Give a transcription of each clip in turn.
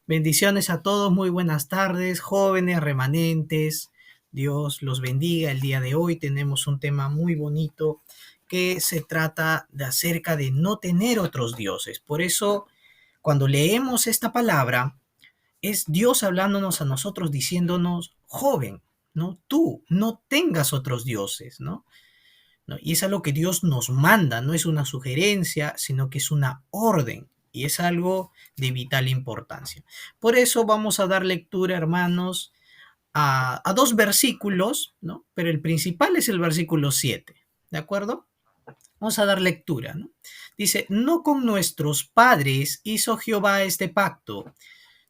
Bendiciones a todos, muy buenas tardes, jóvenes, remanentes. Dios los bendiga. El día de hoy tenemos un tema muy bonito que se trata de acerca de no tener otros dioses. Por eso, cuando leemos esta palabra, es Dios hablándonos a nosotros diciéndonos, joven, ¿no? Tú no tengas otros dioses, ¿no? ¿No? Y es algo que Dios nos manda, no es una sugerencia, sino que es una orden y es algo de vital importancia. Por eso vamos a dar lectura, hermanos, a dos versículos, ¿no? Pero el principal es el versículo 7, ¿de acuerdo? Vamos a dar lectura, ¿no? Dice, no con nuestros padres hizo Jehová este pacto,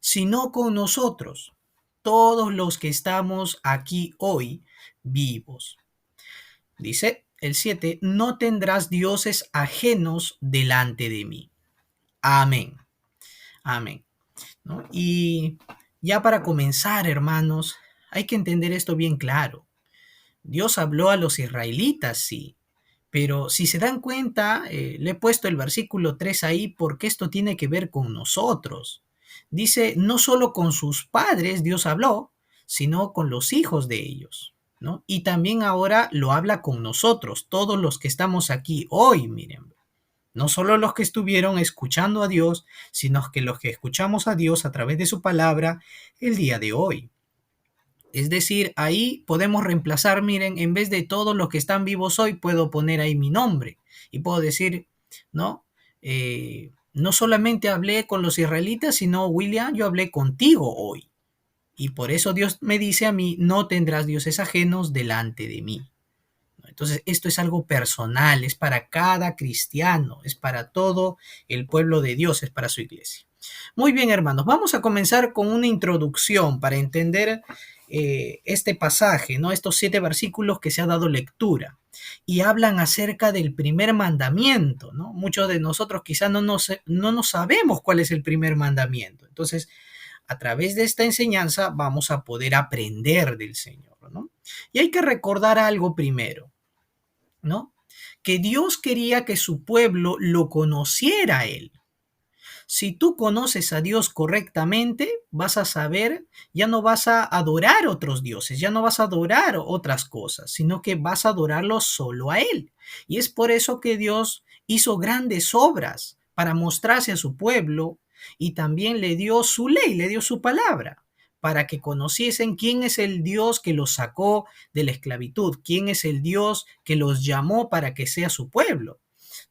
sino con nosotros, todos los que estamos aquí hoy vivos. Dice el 7, no tendrás dioses ajenos delante de mí. Amén. Amén. ¿No? Y ya para comenzar, hermanos, hay que entender esto bien claro. Dios habló a los israelitas, sí, pero si se dan cuenta, le he puesto el versículo 3 ahí porque esto tiene que ver con nosotros. Dice, no solo con sus padres Dios habló, sino con los hijos de ellos, ¿no? Y también ahora lo habla con nosotros, todos los que estamos aquí hoy, miren. No solo los que estuvieron escuchando a Dios, sino que los que escuchamos a Dios a través de su palabra el día de hoy. Es decir, ahí podemos reemplazar, miren, en vez de todos los que están vivos hoy, puedo poner ahí mi nombre y puedo decir, ¿no? No solamente hablé con los israelitas, sino, William, yo hablé contigo hoy. Y por eso Dios me dice a mí, no tendrás dioses ajenos delante de mí. Entonces, esto es algo personal, es para cada cristiano, es para todo el pueblo de Dios, es para su iglesia. Muy bien, hermanos, vamos a comenzar con una introducción para entender este pasaje, ¿no? Estos 7 versículos que se ha dado lectura y hablan acerca del primer mandamiento, ¿no? Muchos de nosotros quizás no nos sabemos cuál es el primer mandamiento. Entonces, a través de esta enseñanza vamos a poder aprender del Señor, ¿no? Y hay que recordar algo primero, ¿no? Que Dios quería que su pueblo lo conociera a Él. Si tú conoces a Dios correctamente, vas a saber, ya no vas a adorar otros dioses, ya no vas a adorar otras cosas, sino que vas a adorarlo solo a Él. Y es por eso que Dios hizo grandes obras para mostrarse a su pueblo y también le dio su ley, le dio su palabra para que conociesen quién es el Dios que los sacó de la esclavitud, quién es el Dios que los llamó para que sea su pueblo,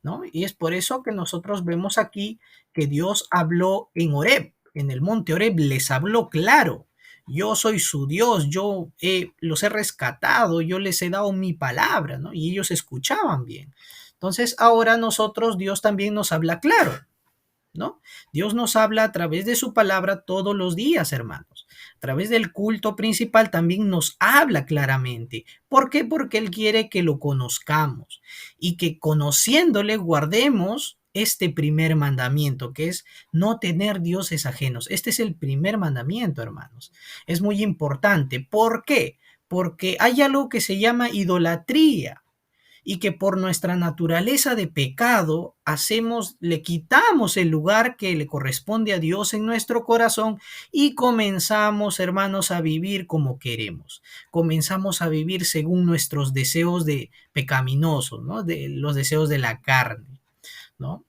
¿no? Y es por eso que nosotros vemos aquí que Dios habló en Horeb, en el monte Horeb, les habló claro. Yo soy su Dios, yo los he rescatado, yo les he dado mi palabra, ¿no? Y ellos escuchaban bien. Entonces ahora nosotros, Dios también nos habla claro, ¿no? Dios nos habla a través de su palabra todos los días, hermanos. A través del culto principal también nos habla claramente. ¿Por qué? Porque Él quiere que lo conozcamos y que conociéndole guardemos este primer mandamiento, que es no tener dioses ajenos. Este es el primer mandamiento, hermanos. Es muy importante. ¿Por qué? Porque hay algo que se llama idolatría y que por nuestra naturaleza de pecado le quitamos el lugar que le corresponde a Dios en nuestro corazón y comenzamos, hermanos, a vivir como queremos. Comenzamos a vivir según nuestros deseos de pecaminosos, ¿no? De los deseos de la carne, ¿no?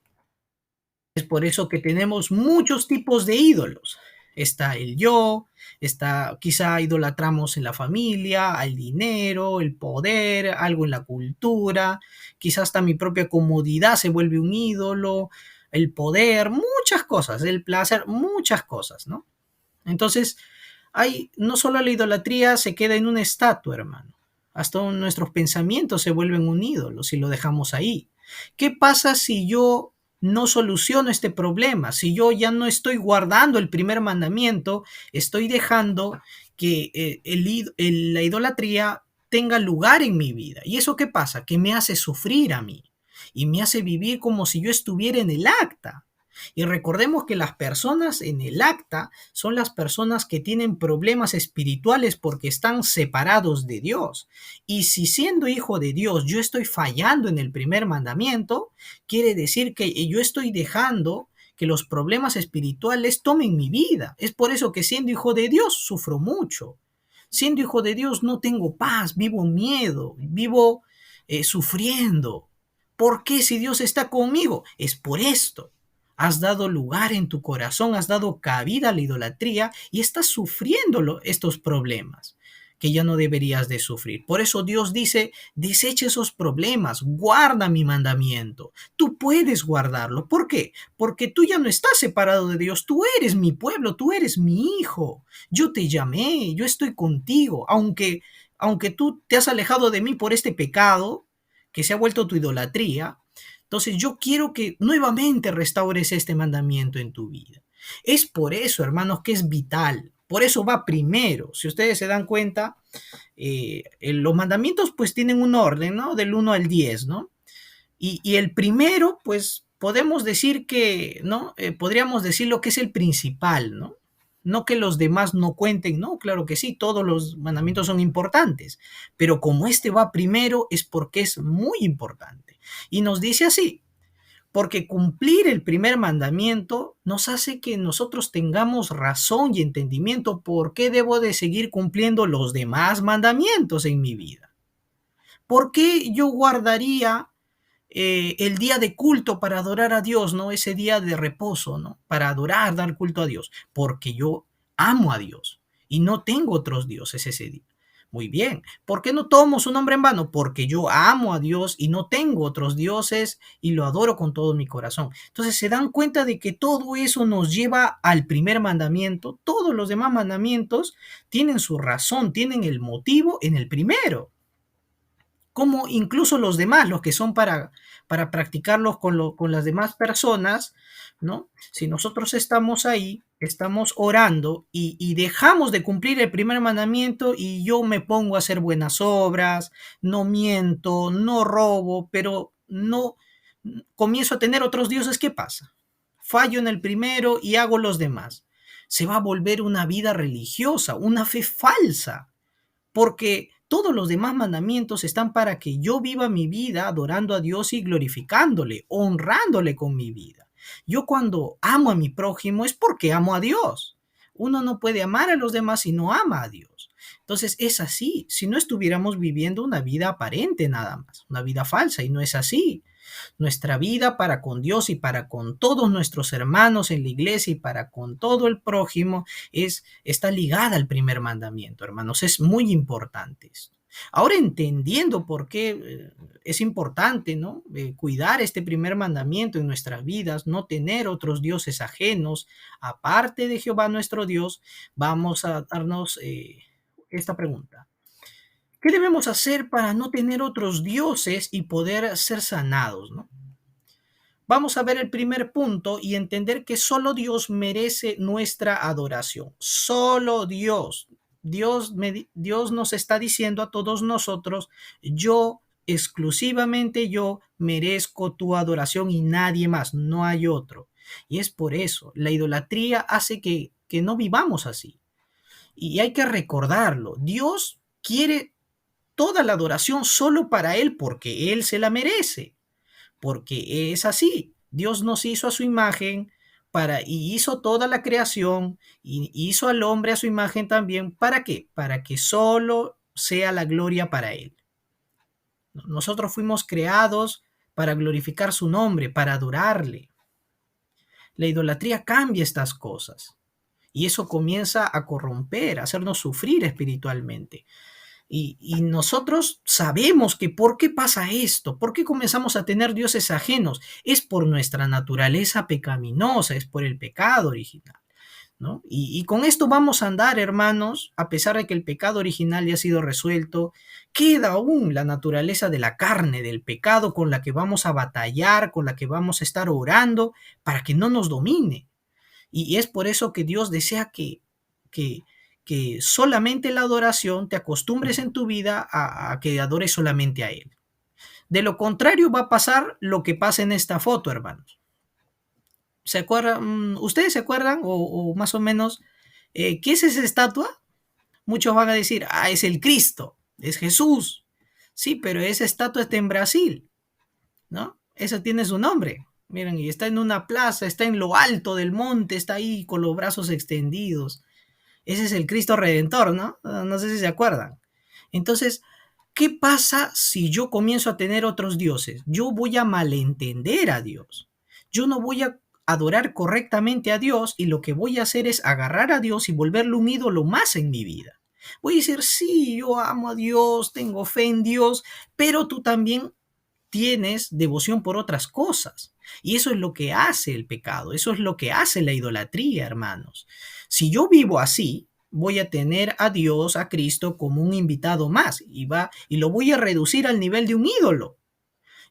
Es por eso que tenemos muchos tipos de ídolos. Está el yo, está, quizá idolatramos en la familia, al dinero, el poder, algo en la cultura, quizás hasta mi propia comodidad se vuelve un ídolo, el poder, muchas cosas, el placer, muchas cosas, ¿no? Entonces, no solo la idolatría se queda en una estatua, hermano, hasta nuestros pensamientos se vuelven un ídolo si lo dejamos ahí. ¿Qué pasa si yo no soluciono este problema? Si yo ya no estoy guardando el primer mandamiento, estoy dejando que la idolatría tenga lugar en mi vida. ¿Y eso qué pasa? Que me hace sufrir a mí y me hace vivir como si yo estuviera en el acta. Y recordemos que las personas en el acta son las personas que tienen problemas espirituales porque están separados de Dios. Y si siendo hijo de Dios yo estoy fallando en el primer mandamiento, quiere decir que yo estoy dejando que los problemas espirituales tomen mi vida. Es por eso que siendo hijo de Dios sufro mucho. Siendo hijo de Dios no tengo paz, vivo en miedo, vivo sufriendo. ¿Por qué si Dios está conmigo? Es por esto. Has dado lugar en tu corazón, has dado cabida a la idolatría y estás sufriendo estos problemas que ya no deberías de sufrir. Por eso Dios dice, desecha esos problemas, guarda mi mandamiento. Tú puedes guardarlo. ¿Por qué? Porque tú ya no estás separado de Dios, tú eres mi pueblo, tú eres mi hijo. Yo te llamé, yo estoy contigo, aunque tú te has alejado de mí por este pecado que se ha vuelto tu idolatría. Entonces yo quiero que nuevamente restaures este mandamiento en tu vida. Es por eso, hermanos, que es vital. Por eso va primero. Si ustedes se dan cuenta, los mandamientos pues tienen un orden, ¿no? Del 1 al 10, ¿no? Y el primero, pues podemos decir que, ¿no? Podríamos decir lo que es el principal, ¿no? No que los demás no cuenten, ¿no? Claro que sí, todos los mandamientos son importantes, pero como este va primero es porque es muy importante. Y nos dice así, porque cumplir el primer mandamiento nos hace que nosotros tengamos razón y entendimiento por qué debo de seguir cumpliendo los demás mandamientos en mi vida. ¿Por qué yo guardaría el día de culto para adorar a Dios, ¿no? Ese día de reposo, ¿no? Para adorar, dar culto a Dios, porque yo amo a Dios y no tengo otros dioses ese día. Muy bien, ¿por qué no tomo su nombre en vano? Porque yo amo a Dios y no tengo otros dioses y lo adoro con todo mi corazón. Entonces se dan cuenta de que todo eso nos lleva al primer mandamiento. Todos los demás mandamientos tienen su razón, tienen el motivo en el primero, como incluso los demás, los que son para practicarlos con las demás personas, ¿no? Si nosotros estamos ahí, estamos orando y dejamos de cumplir el primer mandamiento y yo me pongo a hacer buenas obras, no miento, no robo, pero no comienzo a tener otros dioses, ¿qué pasa? Fallo en el primero y hago los demás. Se va a volver una vida religiosa, una fe falsa, porque todos los demás mandamientos están para que yo viva mi vida adorando a Dios y glorificándole, honrándole con mi vida. Yo cuando amo a mi prójimo es porque amo a Dios. Uno no puede amar a los demás si no ama a Dios. Entonces es así, si no estuviéramos viviendo una vida aparente nada más, una vida falsa, y no es así. Nuestra vida para con Dios y para con todos nuestros hermanos en la iglesia y para con todo el prójimo está ligada al primer mandamiento, hermanos. Es muy importante esto. Ahora entendiendo por qué es importante, ¿no? Cuidar este primer mandamiento en nuestras vidas, no tener otros dioses ajenos, aparte de Jehová nuestro Dios, vamos a darnos esta pregunta. ¿Qué debemos hacer para no tener otros dioses y poder ser sanados, ¿no? Vamos a ver el primer punto y entender que solo Dios merece nuestra adoración. Solo Dios. Dios nos está diciendo a todos nosotros, yo, exclusivamente yo, merezco tu adoración y nadie más, no hay otro. Y es por eso, la idolatría hace que no vivamos así. Y hay que recordarlo, Dios quiere toda la adoración solo para Él porque Él se la merece, porque es así. Dios nos hizo a su imagen y hizo toda la creación y hizo al hombre a su imagen también. ¿Para qué? Para que solo sea la gloria para Él. Nosotros fuimos creados para glorificar su nombre, para adorarle. La idolatría cambia estas cosas y eso comienza a corromper, a hacernos sufrir espiritualmente. Y nosotros sabemos que por qué pasa esto, por qué comenzamos a tener dioses ajenos, es por nuestra naturaleza pecaminosa, es por el pecado original, ¿no? Y con esto vamos a andar, hermanos, a pesar de que el pecado original ya ha sido resuelto, queda aún la naturaleza de la carne, del pecado con la que vamos a batallar, con la que vamos a estar orando para que no nos domine. Y es por eso que Dios desea que, que solamente la adoración te acostumbres en tu vida a que adores solamente a Él. De lo contrario va a pasar lo que pasa en esta foto, hermanos. ¿Se acuerdan? ¿Ustedes se acuerdan o más o menos qué es esa estatua? Muchos van a decir, ah, es el Cristo, es Jesús. Sí, pero esa estatua está en Brasil, ¿no? Esa tiene su nombre. Miren, y está en una plaza, está en lo alto del monte, está ahí con los brazos extendidos. Ese es el Cristo Redentor, ¿no? No sé si se acuerdan. Entonces, ¿qué pasa si yo comienzo a tener otros dioses? Yo voy a malentender a Dios. Yo no voy a adorar correctamente a Dios y lo que voy a hacer es agarrar a Dios y volverlo un ídolo más en mi vida. Voy a decir, sí, yo amo a Dios, tengo fe en Dios, pero tú también tienes devoción por otras cosas. Y eso es lo que hace el pecado, eso es lo que hace la idolatría, hermanos. Si yo vivo así, voy a tener a Dios, a Cristo, como un invitado más y lo voy a reducir al nivel de un ídolo.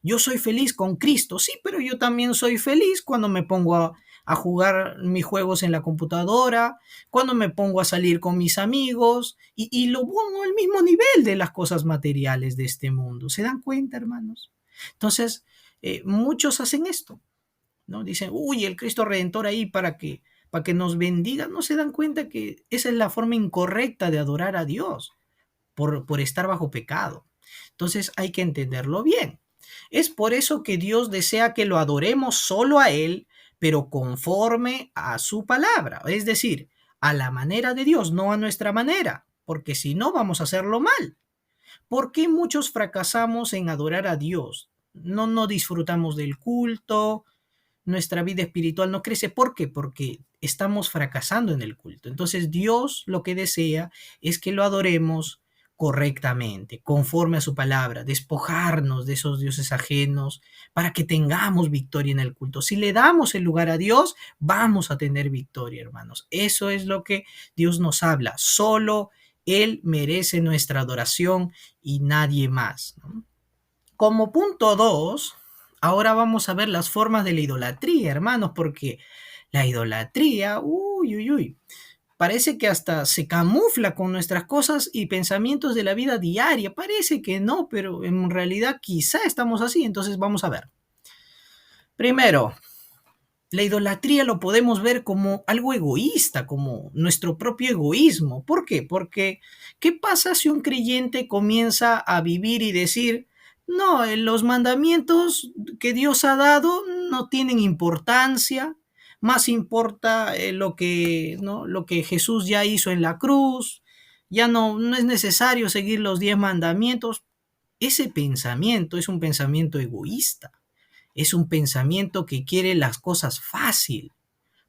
Yo soy feliz con Cristo, sí, pero yo también soy feliz cuando me pongo a jugar mis juegos en la computadora, cuando me pongo a salir con mis amigos y lo pongo al mismo nivel de las cosas materiales de este mundo. ¿Se dan cuenta, hermanos? Entonces, muchos hacen esto, ¿no? Dicen, uy, el Cristo Redentor ahí para que nos bendiga. No se dan cuenta que esa es la forma incorrecta de adorar a Dios por estar bajo pecado. Entonces hay que entenderlo bien. Es por eso que Dios desea que lo adoremos solo a Él, pero conforme a su palabra, es decir, a la manera de Dios, no a nuestra manera, porque si no vamos a hacerlo mal. ¿Por qué muchos fracasamos en adorar a Dios? No disfrutamos del culto, nuestra vida espiritual no crece. ¿Por qué? Porque estamos fracasando en el culto. Entonces Dios lo que desea es que lo adoremos correctamente, conforme a su palabra, despojarnos de esos dioses ajenos para que tengamos victoria en el culto. Si le damos el lugar a Dios, vamos a tener victoria, hermanos. Eso es lo que Dios nos habla. Solo Él merece nuestra adoración y nadie más, ¿no? Como punto 2, ahora vamos a ver las formas de la idolatría, hermanos, porque la idolatría, uy, uy, uy, parece que hasta se camufla con nuestras cosas y pensamientos de la vida diaria. Parece que no, pero en realidad quizá estamos así. Entonces vamos a ver. Primero, la idolatría lo podemos ver como algo egoísta, como nuestro propio egoísmo. ¿Por qué? Porque ¿qué pasa si un creyente comienza a vivir y decir, no, los mandamientos que Dios ha dado no tienen importancia, más importa ¿no? Lo que Jesús ya hizo en la cruz, ya no es necesario seguir los 10 mandamientos? Ese pensamiento es un pensamiento egoísta, es un pensamiento que quiere las cosas fácil.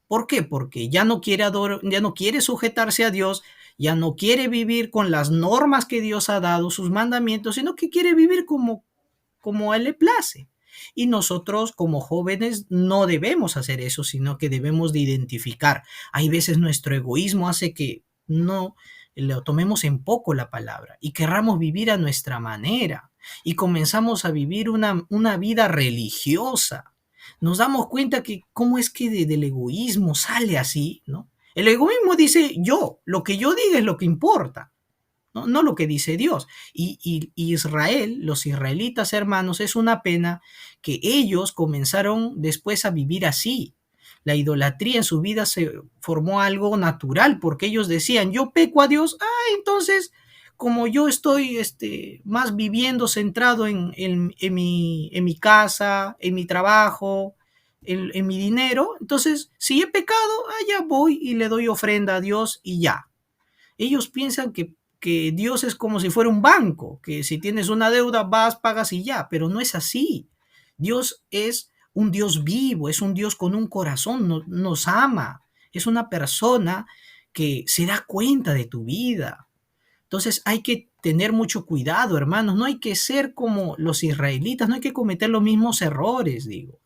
¿Por qué? Porque ya no quiere sujetarse a Dios, ya no quiere vivir con las normas que Dios ha dado, sus mandamientos, sino que quiere vivir como a él le place. Y nosotros como jóvenes no debemos hacer eso, sino que debemos de identificar. Hay veces nuestro egoísmo hace que no lo tomemos en poco la palabra y querramos vivir a nuestra manera y comenzamos a vivir una vida religiosa. Nos damos cuenta que cómo es que del egoísmo sale así, ¿no? El egoísmo dice yo, lo que yo diga es lo que importa. No lo que dice Dios. Y Israel, los israelitas hermanos, es una pena que ellos comenzaron después a vivir así. La idolatría en su vida se formó algo natural porque ellos decían, yo peco a Dios, entonces como yo estoy más viviendo centrado en mi casa, en mi trabajo, en mi dinero, entonces si he pecado, ya voy y le doy ofrenda a Dios y ya. Ellos piensan que Dios es como si fuera un banco, que si tienes una deuda vas, pagas y ya, pero no es así. Dios es un Dios vivo, es un Dios con un corazón, nos ama, es una persona que se da cuenta de tu vida. Entonces hay que tener mucho cuidado, hermanos, no hay que ser como los israelitas, no hay que cometer los mismos errores, digo.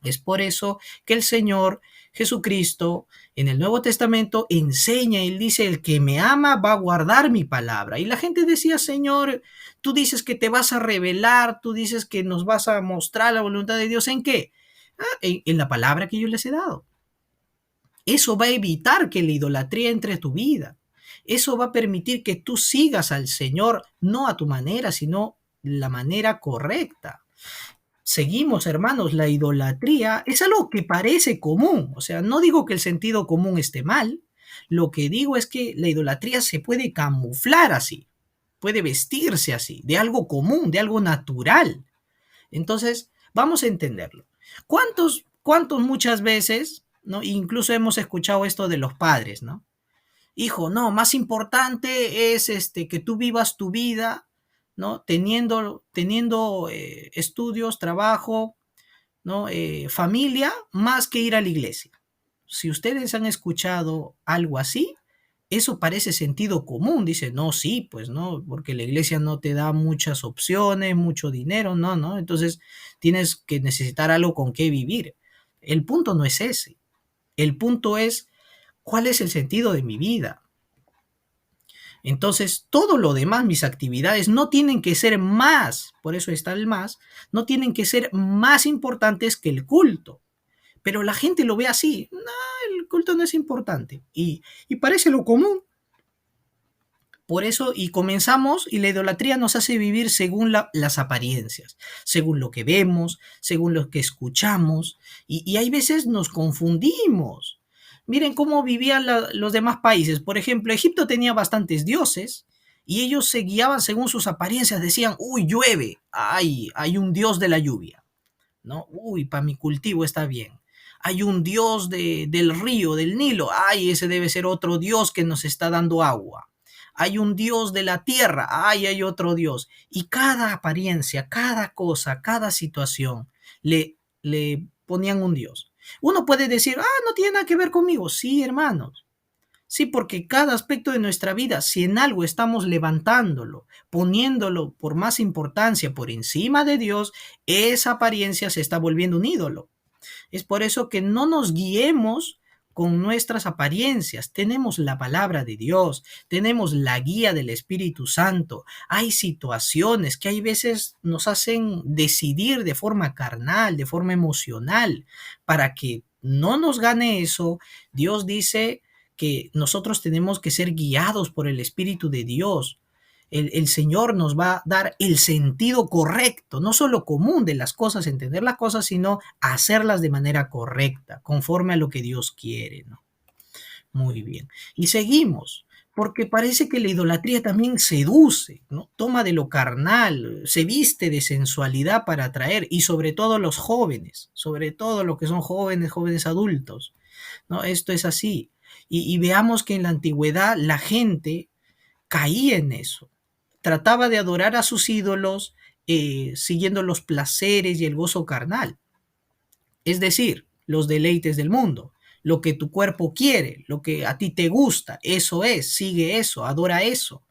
Es por eso que el Señor Jesucristo en el Nuevo Testamento enseña, él dice, el que me ama va a guardar mi palabra. Y la gente decía, Señor, tú dices que te vas a revelar, tú dices que nos vas a mostrar la voluntad de Dios. ¿En qué? En la palabra que yo les he dado. Eso va a evitar que la idolatría entre a tu vida. Eso va a permitir que tú sigas al Señor, no a tu manera, sino la manera correcta. Seguimos, hermanos, la idolatría es algo que parece común. O sea, no digo que el sentido común esté mal. Lo que digo es que la idolatría se puede camuflar así, puede vestirse así, de algo común, de algo natural. Entonces, vamos a entenderlo. ¿Cuántos muchas veces, ¿no? Incluso hemos escuchado esto de los padres, ¿no? Hijo, no, más importante es que tú vivas tu vida, ¿no? Teniendo estudios, trabajo, ¿no? Familia, más que ir a la iglesia. Si ustedes han escuchado algo así, eso parece sentido común. Dice, no, sí, pues no, porque la iglesia no te da muchas opciones, mucho dinero, no, no. Entonces tienes que necesitar algo con qué vivir. El punto no es ese. El punto es, ¿cuál es el sentido de mi vida? Entonces, todo lo demás, mis actividades, no tienen que ser más, por eso está el más, no tienen que ser más importantes que el culto. Pero la gente lo ve así, no, el culto no es importante. Y parece lo común. Por eso, y comenzamos, y la idolatría nos hace vivir según las apariencias, según lo que vemos, según lo que escuchamos, y hay veces nos confundimos. Miren cómo vivían los demás países. Por ejemplo, Egipto tenía bastantes dioses, y ellos se guiaban según sus apariencias. Decían, uy, llueve, ay, hay un dios de la lluvia, ¿no? Uy, para mi cultivo está bien. Hay un dios del río, del Nilo, ay, ese debe ser otro dios que nos está dando agua. Hay un dios de la tierra, ay, hay otro dios. Y cada apariencia, cada cosa, cada situación, le ponían un dios. Uno puede decir, no tiene nada que ver conmigo. Sí, hermanos. Sí, porque cada aspecto de nuestra vida, si en algo estamos levantándolo, poniéndolo por más importancia por encima de Dios, esa apariencia se está volviendo un ídolo. Es por eso que no nos guiemos con nuestras apariencias. Tenemos la palabra de Dios, tenemos la guía del Espíritu Santo. Hay situaciones que hay veces nos hacen decidir de forma carnal, de forma emocional. Para que no nos gane eso, Dios dice que nosotros tenemos que ser guiados por el Espíritu de Dios. El Señor nos va a dar el sentido correcto, no solo común de las cosas, entender las cosas, sino hacerlas de manera correcta, conforme a lo que Dios quiere, ¿no? Muy bien. Y seguimos, porque parece que la idolatría también seduce, ¿no? Toma de lo carnal, se viste de sensualidad para atraer, y sobre todo los jóvenes, sobre todo los que son jóvenes, jóvenes adultos, ¿no? Esto es así. Y veamos que en la antigüedad la gente caía en eso. Trataba de adorar a sus ídolos siguiendo los placeres y el gozo carnal, es decir, los deleites del mundo, lo que tu cuerpo quiere, lo que a ti te gusta, eso es, sigue eso, adora eso.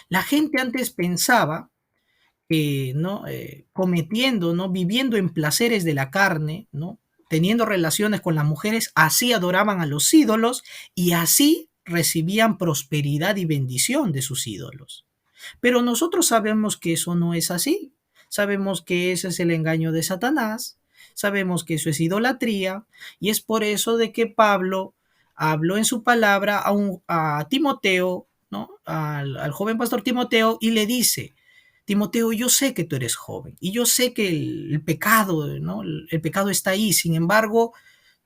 La gente antes pensaba que, ¿no? Cometiendo, ¿no? Viviendo en placeres de la carne, ¿no? Teniendo relaciones con las mujeres, así adoraban a los ídolos y así recibían prosperidad y bendición de sus ídolos. Pero nosotros sabemos que eso no es así. Sabemos que ese es el engaño de Satanás. Sabemos que eso es idolatría. Y es por eso de que Pablo habló en su palabra a Timoteo, ¿no? Al joven pastor Timoteo, y le dice, Timoteo, yo sé que tú eres joven y yo sé que el pecado, ¿no? El pecado está ahí. Sin embargo,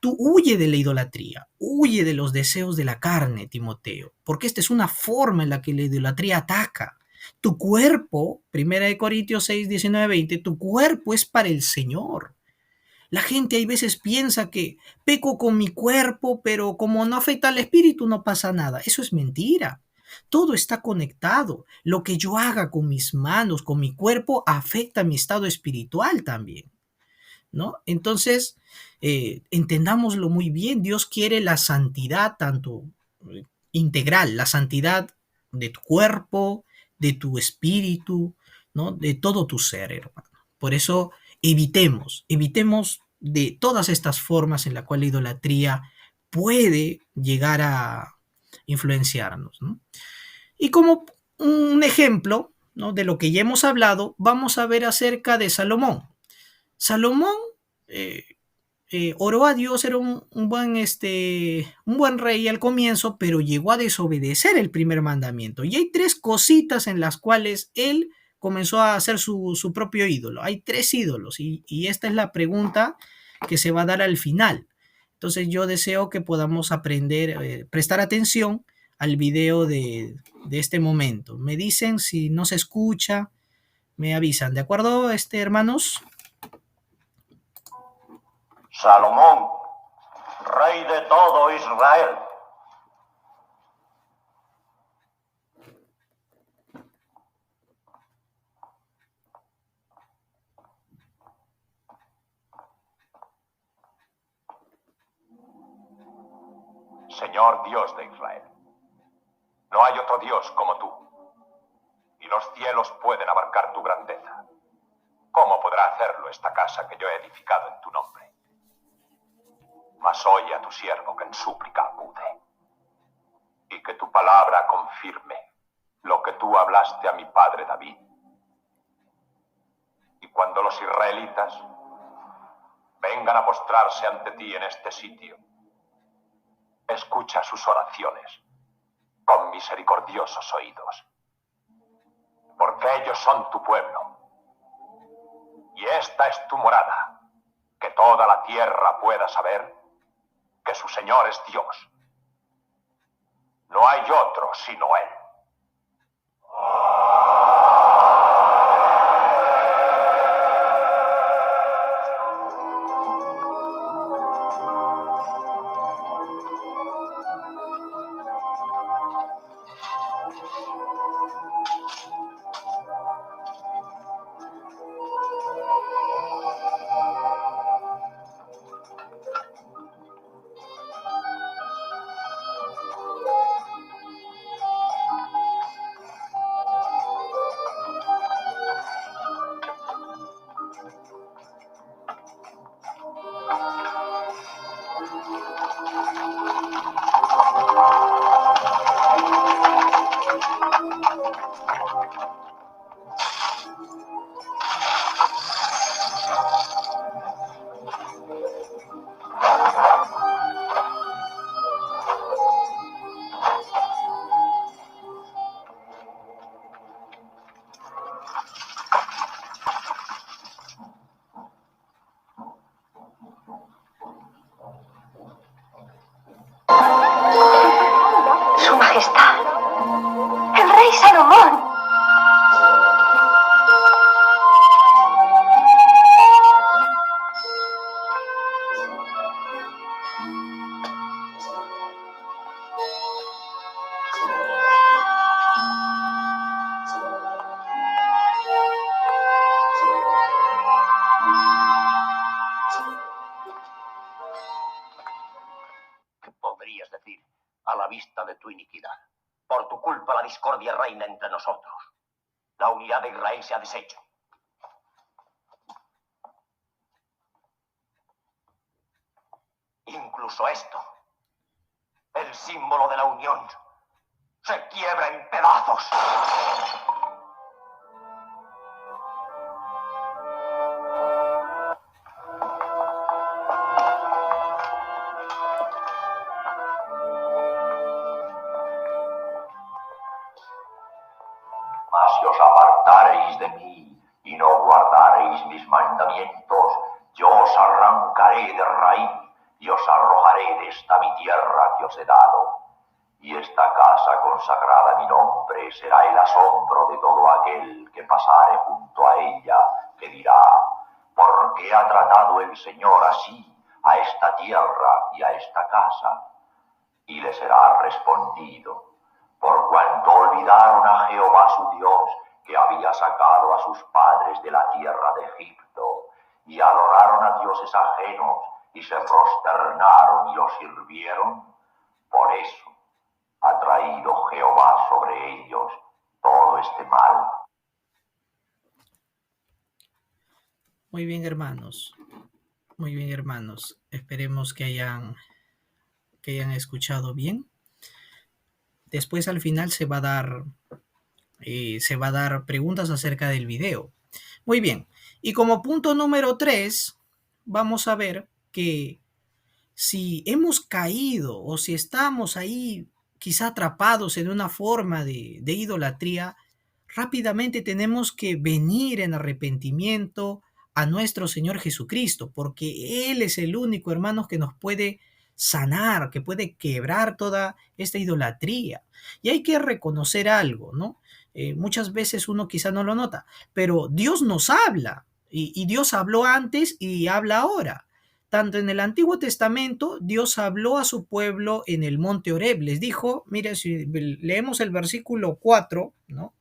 tú huye de la idolatría, huye de los deseos de la carne, Timoteo, porque esta es una forma en la que la idolatría ataca. Tu cuerpo, 1 Corintios 6, 19, 20, tu cuerpo es para el Señor. La gente hay veces piensa que peco con mi cuerpo, pero como no afecta al espíritu no pasa nada. Eso es mentira. Todo está conectado. Lo que yo haga con mis manos, con mi cuerpo, afecta mi estado espiritual también, ¿no? Entonces, entendámoslo muy bien. Dios quiere la santidad tanto integral, la santidad de tu cuerpo, de tu espíritu, ¿no? De todo tu ser, hermano. Por eso evitemos de todas estas formas en la cual la idolatría puede llegar a influenciarnos, ¿no? Y como un ejemplo, ¿no? De lo que ya hemos hablado, vamos a ver acerca de Salomón. Salomón eh, oró a Dios, era un buen rey al comienzo, pero llegó a desobedecer el primer mandamiento. Y hay tres cositas en las cuales él comenzó a hacer su propio ídolo. Hay tres ídolos y esta es la pregunta que se va a dar al final. Entonces yo deseo que podamos aprender, prestar atención al video de este momento. Me dicen si no se escucha, me avisan. ¿De acuerdo, hermanos? Salomón, rey de todo Israel. Señor Dios de Israel, no hay otro Dios como tú, y los cielos pueden abarcar tu grandeza. ¿Cómo podrá hacerlo esta casa que yo he edificado en tu nombre? Mas oye a tu siervo que en súplica acude, y que tu palabra confirme lo que tú hablaste a mi padre David. Y cuando los israelitas vengan a postrarse ante ti en este sitio, escucha sus oraciones con misericordiosos oídos, porque ellos son tu pueblo, y esta es tu morada, que toda la tierra pueda saber que su Señor es Dios. No hay otro sino Él. Su Majestad, el rey Salomón. ¿Qué podrías decir a la vista de tu iniquidad? Por tu culpa la discordia reina entre nosotros. La unidad de Israel se ha deshecho. Incluso esto, el símbolo de la unión, se quiebra en pedazos. Mas si os apartareis de mí y no guardareis mis mandamientos, yo os arrancaré de raíz y os arrojaré de esta mi tierra que os he dado. Y esta casa consagrada a mi nombre será el asombro de todo aquel que pasare junto a ella, que dirá: ¿por qué ha tratado el Señor así a esta tierra y a esta casa? Y le será respondido: por cuanto olvidaron a Jehová su Dios, que había sacado a sus padres de la tierra de Egipto, y adoraron a dioses ajenos, y se prosternaron y los sirvieron, por eso ha traído Jehová sobre ellos todo este mal. Muy bien, hermanos. Muy bien, hermanos. Esperemos que hayan escuchado bien. Después al final se va a dar preguntas acerca del video. Muy bien. Y como punto número 3, vamos a ver que si hemos caído o si estamos ahí quizá atrapados en una forma de idolatría, rápidamente tenemos que venir en arrepentimiento a nuestro Señor Jesucristo, porque Él es el único, hermanos, que nos puede sanar, que puede quebrar toda esta idolatría. Y hay que reconocer algo, ¿no? Muchas veces uno quizá no lo nota, pero Dios nos habla, y Dios habló antes y habla ahora. Tanto en el Antiguo Testamento, Dios habló a su pueblo en el monte Horeb. Les dijo, mire, si leemos el versículo 4, ¿no?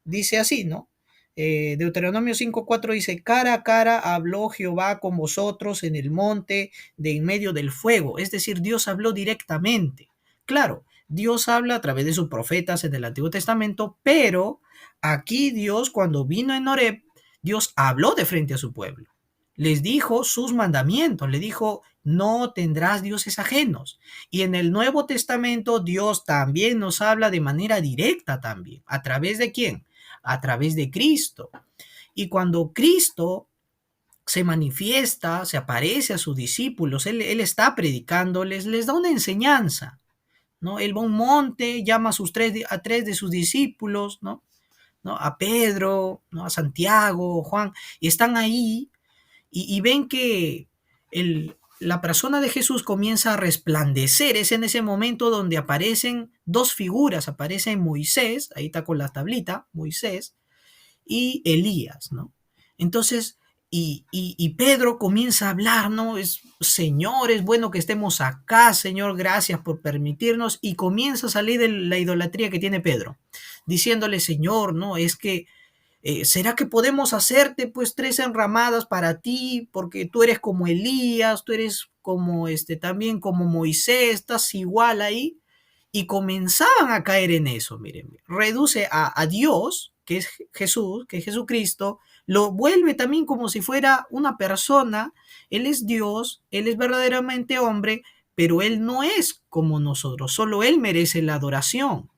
Dice así, ¿no? Deuteronomio 5:4 dice, cara a cara habló Jehová con vosotros en el monte de en medio del fuego. Es decir, Dios habló directamente. Claro, Dios habla a través de sus profetas en el Antiguo Testamento, pero aquí Dios, cuando vino en Horeb, Dios habló de frente a su pueblo. Les dijo sus mandamientos, le dijo, no tendrás dioses ajenos. Y en el Nuevo Testamento Dios también nos habla de manera directa también. ¿A través de quién? A través de Cristo. Y cuando Cristo se manifiesta, se aparece a sus discípulos, él está predicándoles, les da una enseñanza, ¿no? Él va a un monte, llama a tres de sus discípulos, ¿no? ¿No? A Pedro, ¿no? A Santiago, Juan, y están ahí y ven que la persona de Jesús comienza a resplandecer. Es en ese momento donde aparecen dos figuras, aparece Moisés, ahí está con la tablita, Moisés, y Elías, ¿no? Entonces, y Pedro comienza a hablar, ¿no? Señor, es bueno que estemos acá, Señor, gracias por permitirnos, y comienza a salir de la idolatría que tiene Pedro, diciéndole, Señor, ¿no? Es que ¿será que podemos hacerte pues tres enramadas para ti? Porque tú eres como Elías, tú eres como también como Moisés, estás igual ahí. Y comenzaban a caer en eso, miren, reduce a Dios, que es Jesús, que es Jesucristo, lo vuelve también como si fuera una persona. Él es Dios, Él es verdaderamente hombre, pero Él no es como nosotros, solo Él merece la adoración.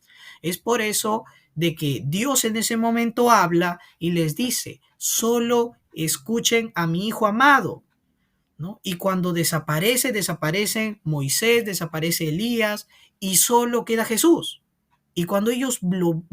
Es por eso de que Dios en ese momento habla y les dice, solo escuchen a mi hijo amado, ¿no? Y cuando desaparecen Moisés, desaparece Elías y solo queda Jesús. Y cuando ellos lo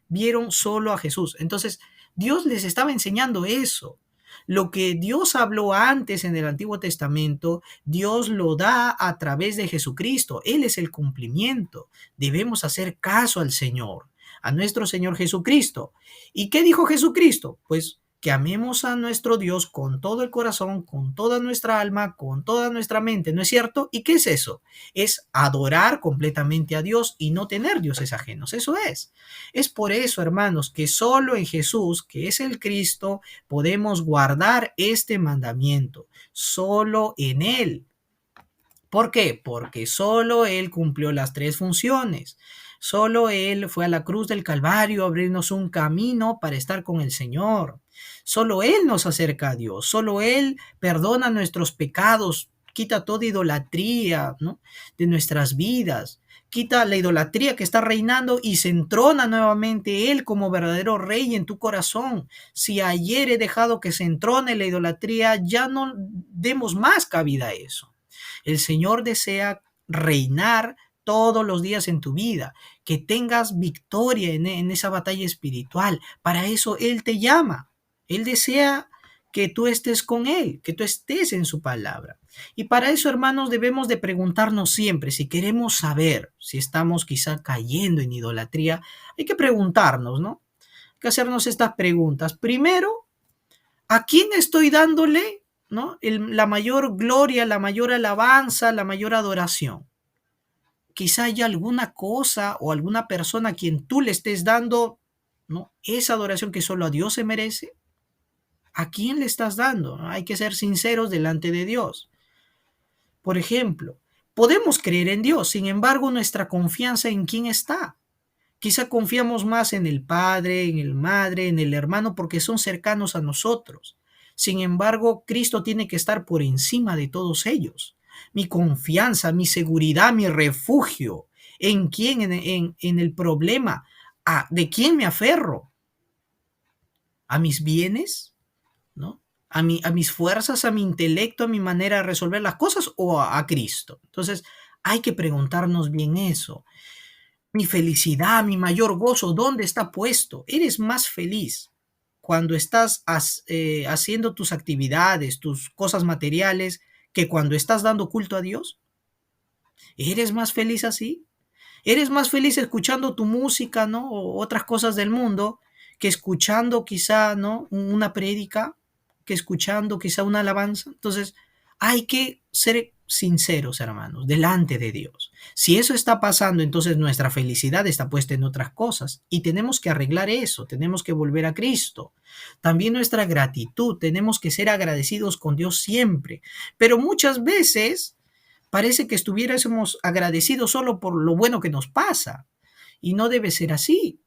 vieron solo a Jesús. Entonces, Dios les estaba enseñando eso. Lo que Dios habló antes en el Antiguo Testamento, Dios lo da a través de Jesucristo. Él es el cumplimiento. Debemos hacer caso al Señor, a nuestro Señor Jesucristo. ¿Y qué dijo Jesucristo? Pues que amemos a nuestro Dios con todo el corazón, con toda nuestra alma, con toda nuestra mente, ¿no es cierto? ¿Y qué es eso? Es adorar completamente a Dios y no tener dioses ajenos. Eso es. Es por eso, hermanos, que solo en Jesús, que es el Cristo, podemos guardar este mandamiento. Solo en Él. ¿Por qué? Porque solo Él cumplió las tres funciones. Solo Él fue a la cruz del Calvario a abrirnos un camino para estar con el Señor. Solo Él nos acerca a Dios. Solo Él perdona nuestros pecados, quita toda idolatría, ¿no? De nuestras vidas. Quita la idolatría que está reinando y se entrona nuevamente Él como verdadero rey en tu corazón. Si ayer he dejado que se entrone la idolatría, ya no demos más cabida a eso. El Señor desea reinar todos los días en tu vida, que tengas victoria en esa batalla espiritual. Para eso Él te llama. Él desea que tú estés con Él, que tú estés en su palabra. Y para eso, hermanos, debemos de preguntarnos siempre, si queremos saber si estamos quizá cayendo en idolatría, hay que preguntarnos, ¿no? Hay que hacernos estas preguntas. Primero, ¿a quién estoy dándole, ¿no? La mayor gloria, la mayor alabanza, la mayor adoración? Quizá haya alguna cosa o alguna persona a quien tú le estés dando, ¿no? Esa adoración que solo a Dios se merece. ¿A quién le estás dando? Hay que ser sinceros delante de Dios. Por ejemplo, podemos creer en Dios, sin embargo, nuestra confianza en quién está. Quizá confiamos más en el padre, en el madre, en el hermano, porque son cercanos a nosotros. Sin embargo, Cristo tiene que estar por encima de todos ellos. Mi confianza, mi seguridad, mi refugio. ¿En quién? En el problema. ¿De quién me aferro? ¿A mis bienes? ¿No? A mis fuerzas, a mi intelecto, a mi manera de resolver las cosas o a Cristo. Entonces, hay que preguntarnos bien eso. Mi felicidad, mi mayor gozo, ¿dónde está puesto? ¿Eres más feliz cuando estás haciendo tus actividades, tus cosas materiales, que cuando estás dando culto a Dios? ¿Eres más feliz así? ¿Eres más feliz escuchando tu música, ¿no? O otras cosas del mundo, que escuchando quizá, ¿no? Una prédica, que escuchando quizá una alabanza. Entonces, Hay que ser sinceros, hermanos, delante de Dios. Si eso está pasando, entonces nuestra felicidad está puesta en otras cosas y tenemos que arreglar eso, tenemos que volver a Cristo. También nuestra gratitud, tenemos que ser agradecidos con Dios siempre, pero muchas veces parece que estuviésemos agradecidos solo por lo bueno que nos pasa y no debe ser así.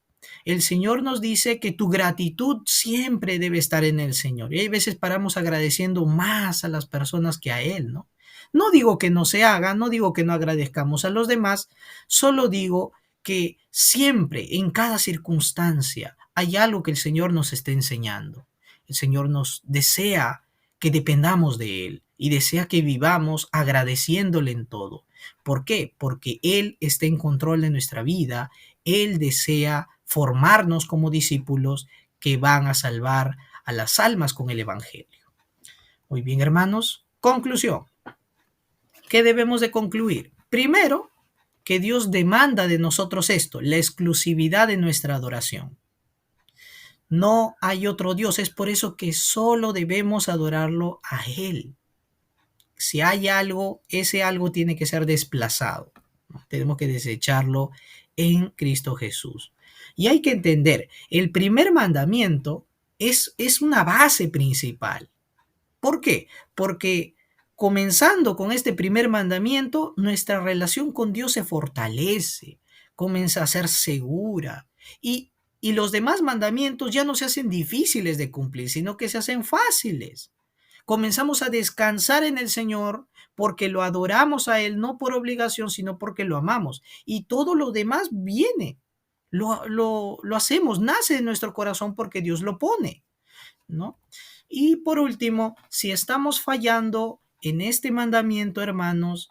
El Señor nos dice que tu gratitud siempre debe estar en el Señor. Y hay veces paramos agradeciendo más a las personas que a Él, ¿no? No digo que no se haga, no digo que no agradezcamos a los demás, solo digo que siempre, en cada circunstancia, hay algo que el Señor nos está enseñando. El Señor nos desea que dependamos de Él y desea que vivamos agradeciéndole en todo. ¿Por qué? Porque Él está en control de nuestra vida. Él desea formarnos como discípulos que van a salvar a las almas con el Evangelio. Muy bien, hermanos. Conclusión. ¿Qué debemos de concluir? Primero, que Dios demanda de nosotros esto, la exclusividad de nuestra adoración. No hay otro Dios, es por eso que solo debemos adorarlo a Él. Si hay algo, ese algo tiene que ser desplazado. Tenemos que desecharlo en Cristo Jesús. Y hay que entender, el primer mandamiento es una base principal. ¿Por qué? Porque comenzando con este primer mandamiento, nuestra relación con Dios se fortalece, comienza a ser segura y los demás mandamientos ya no se hacen difíciles de cumplir, sino que se hacen fáciles. Comenzamos a descansar en el Señor porque lo adoramos a Él, no por obligación, sino porque lo amamos. Y todo lo demás viene, lo hacemos, nace de nuestro corazón porque Dios lo pone, ¿no? Y por último, si estamos fallando en este mandamiento, hermanos,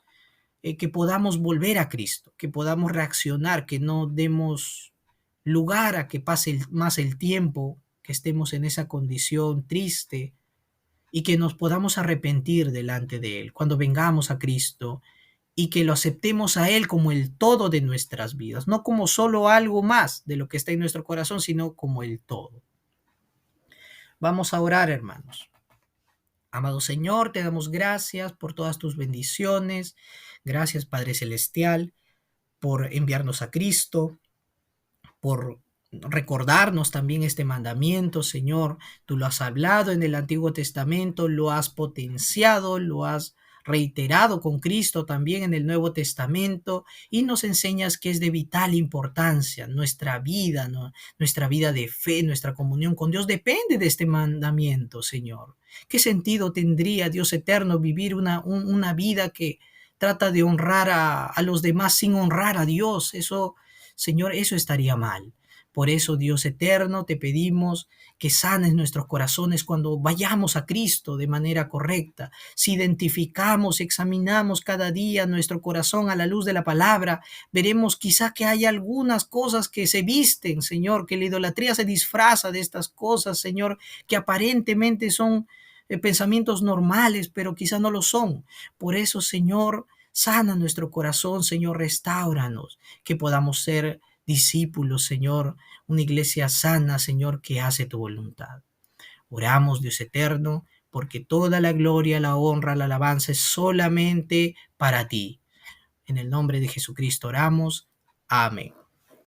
que podamos volver a Cristo, que podamos reaccionar, que no demos lugar a que pase más el tiempo, que estemos en esa condición triste, y que nos podamos arrepentir delante de Él cuando vengamos a Cristo y que lo aceptemos a Él como el todo de nuestras vidas, no como solo algo más de lo que está en nuestro corazón, sino como el todo. Vamos a orar, hermanos. Amado Señor, te damos gracias por todas tus bendiciones. Gracias, Padre Celestial, por enviarnos a Cristo, por recordarnos también este mandamiento, Señor. Tú lo has hablado en el Antiguo Testamento, lo has potenciado, lo has reiterado con Cristo también en el Nuevo Testamento y nos enseñas que es de vital importancia nuestra vida, ¿no? Nuestra vida de fe, nuestra comunión con Dios depende de este mandamiento, Señor. ¿Qué sentido tendría, Dios eterno, vivir una vida que trata de honrar a los demás sin honrar a Dios? Eso, Señor, eso estaría mal. Por eso, Dios eterno, te pedimos que sanes nuestros corazones cuando vayamos a Cristo de manera correcta. Si identificamos, examinamos cada día nuestro corazón a la luz de la palabra, veremos quizá que hay algunas cosas que se visten, Señor, que la idolatría se disfraza de estas cosas, Señor, que aparentemente son pensamientos normales, pero quizá no lo son. Por eso, Señor, sana nuestro corazón, Señor, restáuranos, que podamos ser discípulos, Señor, una iglesia sana, Señor, que hace tu voluntad. Oramos, Dios eterno, porque toda la gloria, la honra, la alabanza es solamente para ti. En el nombre de Jesucristo oramos. Amén.